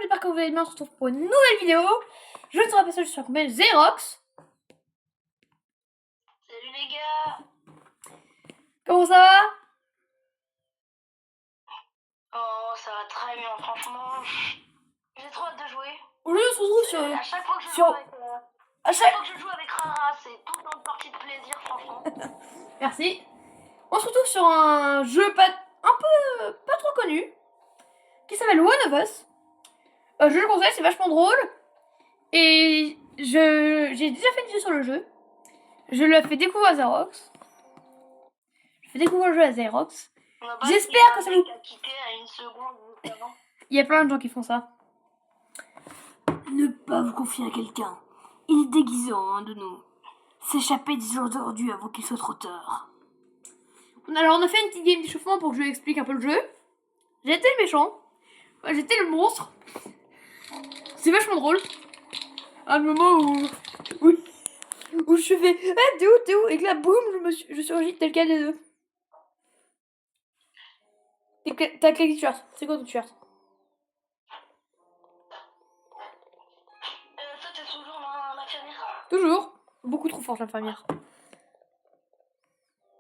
j'espère que vous allez bien, on se retrouve pour une nouvelle vidéo. Je te rappelle, je suis accompagné de Xerox. Salut les gars. Comment ça va? Oh, ça va très bien, franchement. J'ai trop hâte de jouer. Aujourd'hui, on se retrouve sur... À chaque fois que je sur- joue avec, à chaque chaque... fois que je joue avec Rara, c'est tout le temps une partie de plaisir, franchement. Merci. On se retrouve sur un jeu pas trop connu qui s'appelle One of Us. Je le conseille, c'est vachement drôle. Et j'ai déjà fait une vidéo sur le jeu. Je l'ai fait découvrir à Xerox. Je fais découvrir le jeu à Xerox. J'espère que ça vous... À une seconde, avant. Il y a plein de gens qui font ça. Ne pas vous confier à quelqu'un. Il est déguisé en un de nous. S'échapper des jours d'aujourd'hui avant qu'il soit trop tard. Alors on a fait une petite game d'échauffement pour que je lui explique un peu le jeu. J'étais le méchant. J'étais le monstre. C'est vachement drôle. À un moment où je fais ah, t'es où? Et que là boum je surgis tel quel des deux. T'as quel t-shirt? C'est quoi ton t-shirt? Toi, t'es toujours l'infirmière? Toujours. Beaucoup trop forte l'infirmière.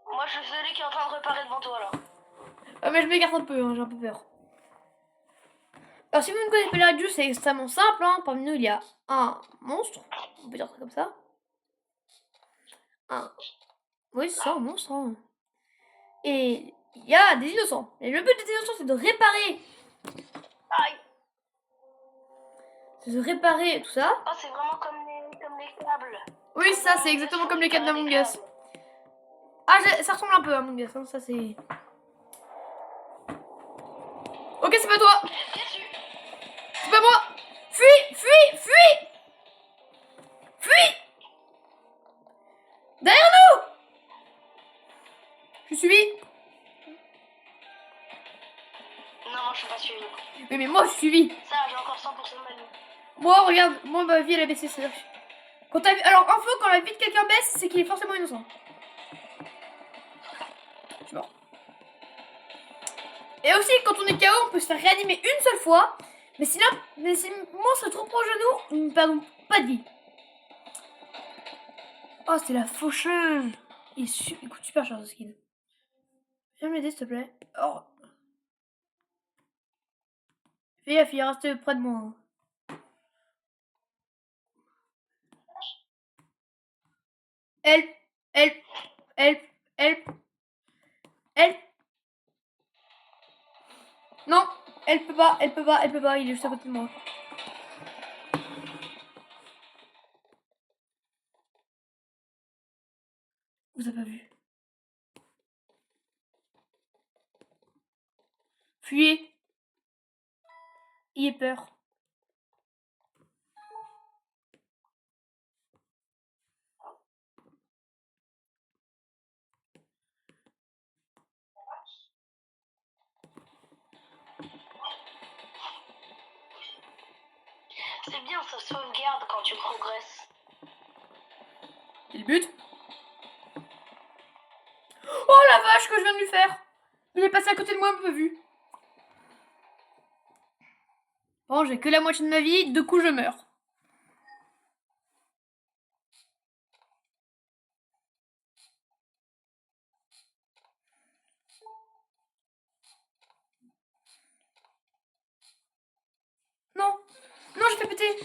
Moi, je suis celui qui est en train de réparer devant toi, là. Ah, mais je m'écarte un peu, hein, j'ai un peu peur. Alors si vous ne connaissez pas les règles du jeu, c'est extrêmement simple. Hein. Parmi nous, il y a un monstre. On peut dire ça comme ça. Oui, c'est ça, un monstre. Hein. Et il y a des innocents. Et le but des innocents, c'est de réparer. Aïe. C'est de réparer tout ça. Oh, c'est vraiment comme les câbles. Oui, ça, c'est exactement comme les câbles d'Among Us. Ah, ça ressemble un peu à Among Us. Hein. Ça, c'est... Ok, c'est pas toi. C'est pas moi. Fuis, fuis, fuis. Fuis. Derrière nous. Je suis suivi. Non, je suis pas suivi. Oui, mais moi, je suis suivi. Ça, j'ai encore 100% de ma vie. Moi, regarde, moi, ma vie, elle a baissé. C'est-à-dire... Quand t'as... Alors, info, quand la vie de quelqu'un baisse, c'est qu'il est forcément innocent. Je suis mort. Et aussi, quand on est KO, on peut se faire réanimer une seule fois. Mais si moi, c'est trop proche de nous, nous ne perdons pas de vie. Oh, c'est la faucheuse. Il coûte super cher, ce skin. Viens m'aider, s'il te plaît. Oh. Fais gaffe, il reste près de moi. Help, help, help, help, help. Non, elle peut pas, elle peut pas, elle peut pas, il est juste à côté de moi. Vous avez pas vu? Fuyez. Ayez peur. C'est bien, ça sauvegarde quand tu progresses. C'est le but. Oh la vache que je viens de lui faire. Il est passé à côté de moi, un peu vu. Bon, j'ai que la moitié de ma vie, 2 coups je meurs. Non, non, j'ai fait péter.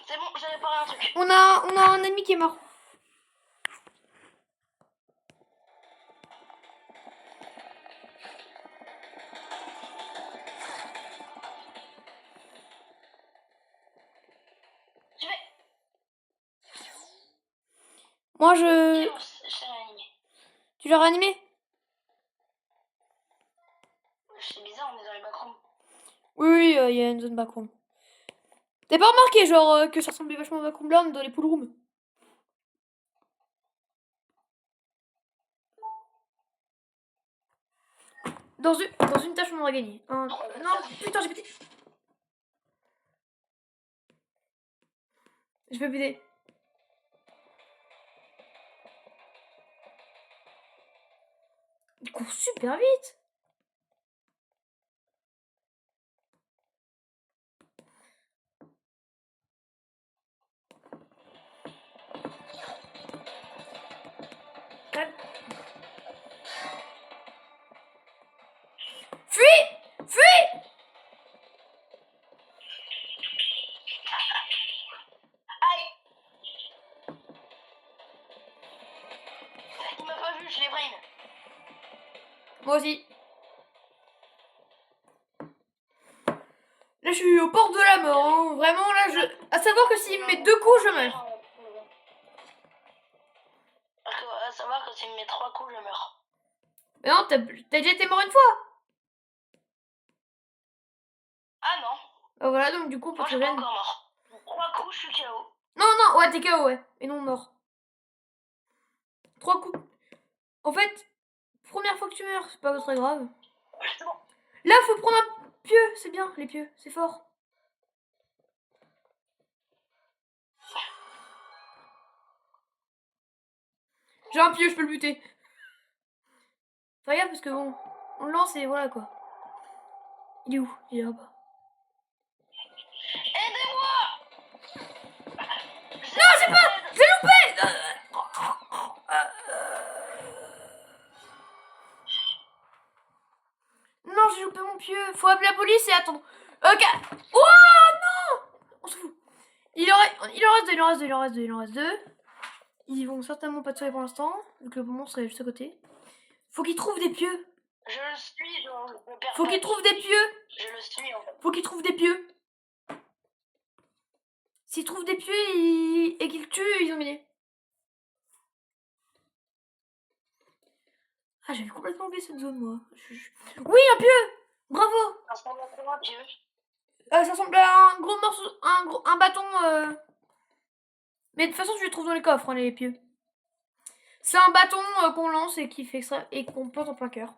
C'est bon, j'ai réparé un truc. On a un ennemi qui est mort. Je vais. Moi, C'est je... bon, je t'ai réanimé. Tu l'as réanimé? C'est bizarre, on est dans les backrooms. Oui, il y a une zone backroom. T'as pas remarqué, genre, que ça ressemblait vachement au backroom là, on est dans les pool rooms? Dans une tâche, on aura gagné. Non, putain, j'ai pété. Je vais péter. Il court super vite. Fuis! Fuis! Aïe! Il m'a pas vu, je l'ai brain. Moi aussi. Là, je suis aux portes de la mort. Hein. Vraiment, là, je. À savoir que s'il me met 2 coups, je meurs. À savoir que s'il me met 3 coups, je meurs. Mais non, t'as déjà été mort une fois. Ah non, Bah voilà, donc du coup, on peut moi te je suis pas revenir. encore mort. 3 coups, je suis KO. Non, non, ouais, t'es KO, ouais. Et non mort. 3 coups. En fait, première fois que tu meurs, c'est pas très grave. C'est bon. Là, faut prendre un pieu, c'est bien, les pieux, c'est fort. J'ai un pieu, je peux le buter. Fais gaffe parce que bon, on le lance et voilà quoi. Il est où? Il est là-bas. Aidez-moi! Non, j'ai pas! J'ai loupé! Non, j'ai loupé mon pieu. Faut appeler la police et attendre. Ok. Oh non! On s'en fout. Il en reste deux, il en reste deux, il en reste deux, il en reste deux. Ils vont certainement pas tuer pour l'instant, vu que le monstre est juste à côté. Faut qu'ils trouvent des pieux. Je le suis, je perds Faut pas. qu'ils trouvent des pieux. Je le suis en fait. Faut qu'ils trouvent des pieux. S'ils trouvent des pieux et qu'ils le tuent, ils ont gagné. Ah, j'avais complètement oublié cette zone, moi. Oui, un pieu! Bravo! Ça ressemble à quoi, Dieu? Ça ressemble à un gros morceau, un bâton. Mais de toute façon, tu les trouves dans les coffres, hein, les pieux. C'est un bâton qu'on lance et qui fait extra et qu'on plante en plein cœur.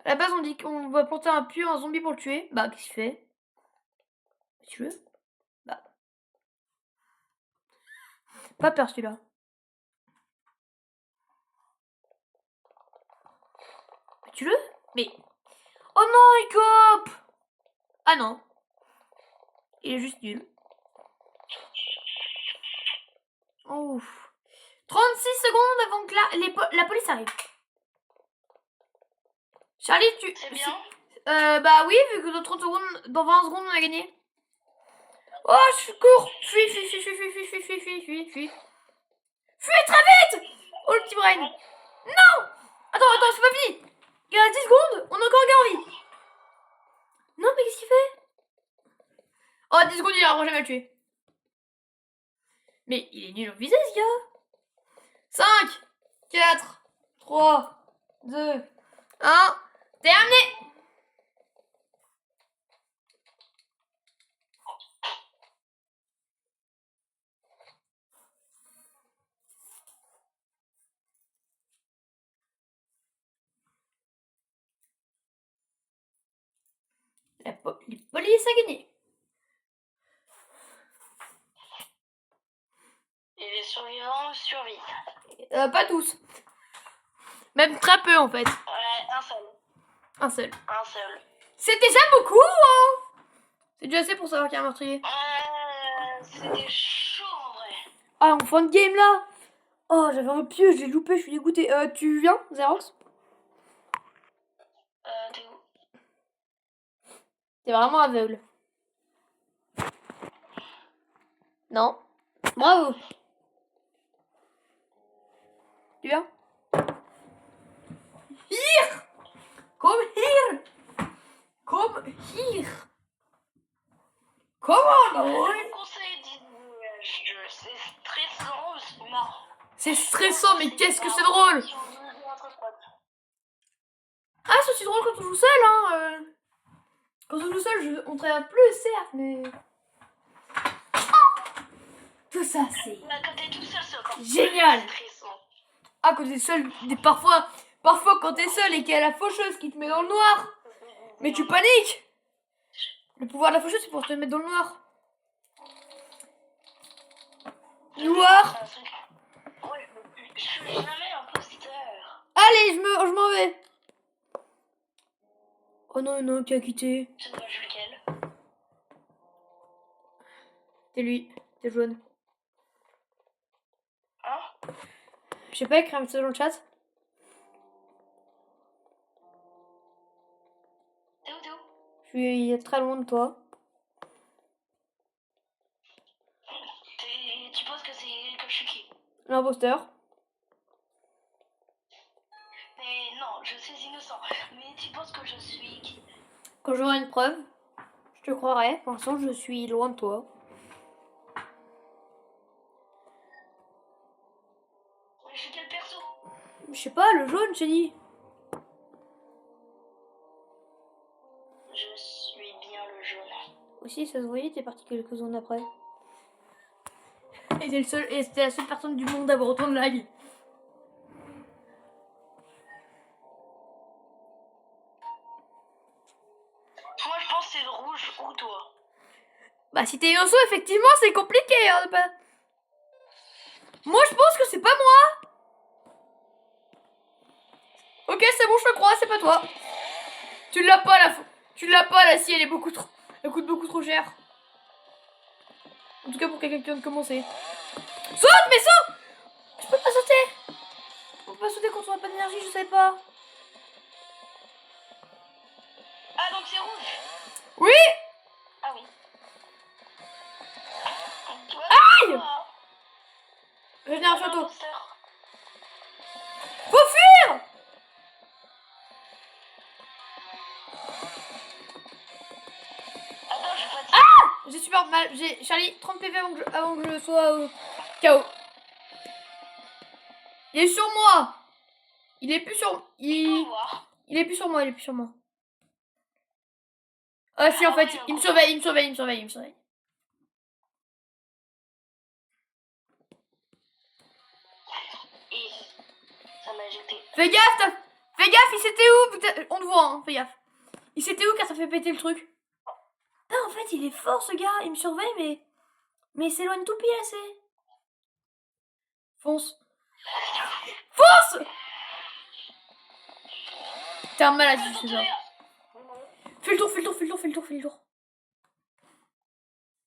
À la base, on dit qu'on va planter un pieu, un zombie pour le tuer. Bah, qu'est-ce qu'il fait? Tu veux? Bah. Pas peur celui-là. Tu veux? Mais. Oh non, il cope! Ah non. Il est juste nul. Oh. 36 secondes avant que la police arrive. Charlie, tu. C'est bien. Bah oui, vu que dans 30 secondes, dans 20 secondes, on a gagné. Oh, je cours! Fuis, fuis, fuis, fuis, fuis, fuis, fuis, fuis, fuis, fuis, fuis. Fuis très vite! Oh, le petit brain. Non! Attends, c'est pas fini. Il reste 10 secondes, on a encore gagné en vie. Non, mais qu'est-ce qu'il fait? Oh, 10 secondes, il arrivera jamais à le tuer. Mais il est nul en visée, ce gars. 5, 4, 3, 2, 1. Terminé! La police a gagné. Et les survivants survivent. Pas tous. Même très peu en fait. Ouais, un seul. Un seul. Un seul. C'est déjà beaucoup, hein? C'est déjà assez pour savoir qu'il y a un meurtrier. C'était chaud en vrai. Ah, en fin de game là. Oh, j'avais un pieu, j'ai loupé, je suis dégoûté. Tu viens, Xerox? T'es où? T'es vraiment aveugle. Non. Bravo. Tu viens? Here! Come here! Come here! Come on, boy! Je conseille c'est stressant, c'est marrant. C'est stressant, mais qu'est-ce que c'est drôle! Ah, c'est aussi drôle quand on joue seul, hein! Quand on joue seul, on travaille plus, certes, mais. Tout ça, c'est Quand t'es tout seul, c'est encore génial! stressant. Ah, quand t'es seul, parfois quand t'es seul et qu'il y a la faucheuse qui te met dans le noir, mais tu paniques! Le pouvoir de la faucheuse, c'est pour te mettre dans le noir. Noir! Ouais, je suis jamais imposteur. Allez, je m'en vais! Oh non, non, qui a quitté? Je sais pas, je suis lequel. T'es lui, t'es jaune. Hein? Je sais pas, écrire un message dans le chat. suis très loin de toi. Tu penses que je suis qui? L'imposteur. Mais non, je suis innocent. Mais tu penses que je suis qui? Quand j'aurai une preuve, je te croirai. Pour l'instant, je suis loin de toi. Je suis quel perso? Je sais pas, le jaune, j'ai dit. Je suis bien le jaune. Aussi, ça se voyait, t'es parti quelques secondes après. Et c'était la seule personne du monde à avoir autant de lag. Moi, je pense que c'est le rouge ou toi. Bah, si t'es innocent, effectivement, c'est compliqué. Hein, Moi, je pense que c'est pas moi. Ok, c'est bon, je te crois, c'est pas toi. Tu l'as pas, la scie, elle est beaucoup trop... Elle coûte beaucoup trop cher. En tout cas, pour quelqu'un qui vient de commencer. Saute, mais saute! Je peux pas sauter. On peut pas sauter quand on a pas d'énergie, je savais pas. Ah, donc c'est rouge. Oui! Ah oui. Aïe! Régénération auto. Faut fuir! Attends, je fatigue. Ah! J'ai super mal. J'ai Charlie 30 PV avant que je sois KO. Il est sur moi. Il est plus sur il est plus sur moi, il est plus sur moi. Ah si, en fait, il me surveille. Et ça m'a jeté. Fais gaffe, il s'était où? On te voit, hein, fais gaffe. Il s'était où car ça fait péter le truc? Ah, en fait, il est fort ce gars, il me surveille, mais il s'éloigne tout pile assez. Fonce. T'es un malade, c'est ça. Fais le tour.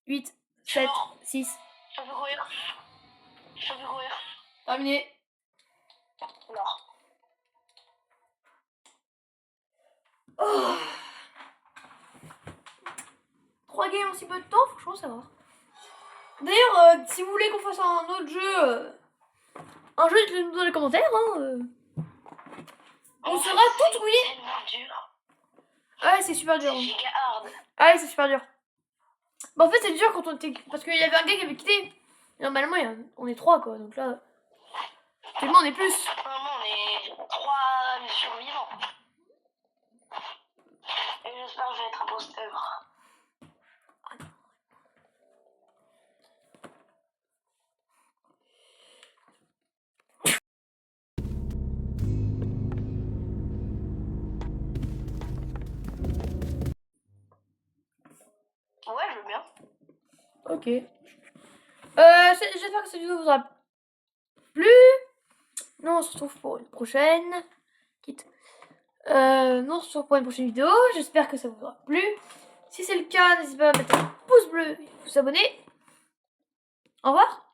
8, 7, 6. Je peux courir. Terminé. Non. Oh. 3 games en si peu de temps, franchement, ça va. D'ailleurs, si vous voulez qu'on fasse un autre jeu, dites-le nous dans les commentaires. Hein, on sera toutes rouillées. C'est tellement dur. Ouais, c'est super dur. C'est giga hard. Ah ouais, c'est super dur. Bah, en fait, c'est dur quand on était. Parce qu'il y avait un gars qui avait quitté. Et normalement, on est 3 quoi. Donc là. Tellement on est plus. Normalement, on est 3 survivants. Et j'espère que je vais être imposteur. Ouais, je veux bien. Ok. J'espère que cette vidéo vous aura plu. Nous, on se retrouve pour une prochaine. Quitte. Nous, on se retrouve pour une prochaine vidéo. J'espère que ça vous aura plu. Si c'est le cas, n'hésitez pas à mettre un pouce bleu et vous abonner. Au revoir.